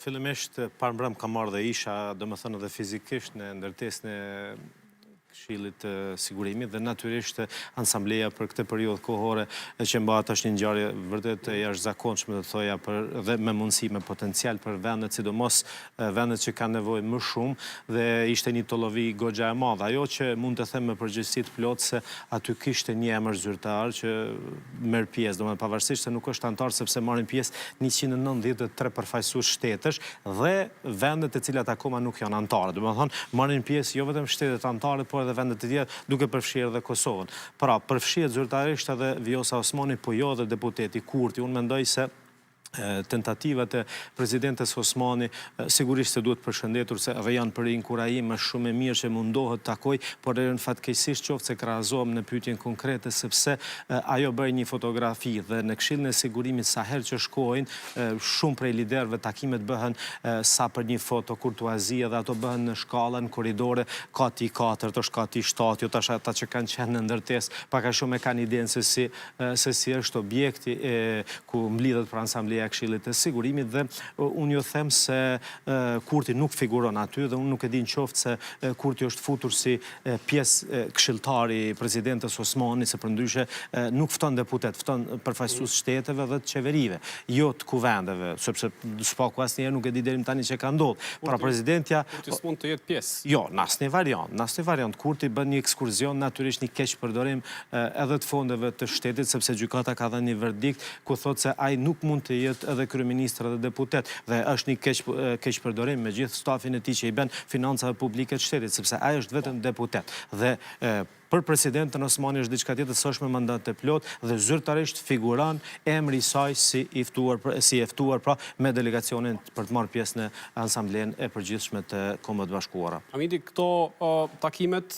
Fillimisht parëmbrëm kam marrë dhe isha, domethënë edhe fizikisht në ndërtesën e Këshillit të Sigurimit dhe natyrisht asambleja për këtë periudhë kohore që mbahet është një ngjarje vërtet e jashtëzakonshme, do thoja, dhe me mundësi, me potencial për vendet, sidomos vendet që kanë nevojë më shumë, dhe ishte një tollovi goxha e madhe. Ajo që mund të them me përgjegjësi të plotë se aty kishte një emër zyrtar që merr pjesë, domethënë pavarësisht se nuk është antar, sepse marrin pjesë 193 përfaqësues shtetësh dhe vendet të cilat akoma nuk janë antarë. Domethënë marrin pjesë jo vetëm shtetet anëtare, por edhe vendet të tjera, duke përfshirë edhe Kosovën. Pra, përfshihet zyrtarisht edhe Vjosa Osmani, po jo edhe deputeti Kurti. Unë mendoj se tentativat e presidentes Osmani sigurisht se duhet përshëndetur, se edhe janë për inkurajim më shumë e mirë që mundohet takoj, por në fatkeqësisht qoftë se krahazohem në pyetjen konkrete, sepse ajo bëri një fotografi dhe në Këshillin e Sigurimit sa herë që shkojnë, shumë prej liderëve takimet bëhen sa për një foto kurtuazie dhe ato bëhen në shkallën, koridore, kati 4, është kati 7, jo tash ata që kanë qenë në ndërtesë, pak a shumë e kanë idenë se si është objekti ku mblidhet për asambleja e Këshillit të Sigurimit, dhe unë ju them se Kurti nuk figuron aty dhe unë nuk e di qoftë se Kurti është futur si pjesë këshilltari presidentes Osmani, se përndryshe nuk fton deputet, fton përfaqësues shteteve dhe të qeverive, jo të kuvendeve, sepse s'paku asnjëherë nuk e di deri tani që ka ndodhur. Pra presidentja Kurti s'mund të jetë pjesë. Jo, në asnjë variant. Kurti bën një ekskursion, natyrisht një keq përdorim edhe të fondeve të shtetit, sepse gjykata ka dhënë një verdikt ku thotë se ai nuk mund të jetë edhe kryeministër dhe deputet, dhe është një keq përdorim me gjithë stafin e tij që i bën financave publike të shtetit, sepse ai është vetëm deputet. Dhe për presidentën Osmani është diçka tjetër, s'është me mandat të plot dhe zyrtarisht figuron emri i saj si i ftuar pra me delegacionin për të marrë pjesë në asamblen e përgjithshme të Kombëve të Bashkuara. Hamidi, këto takimet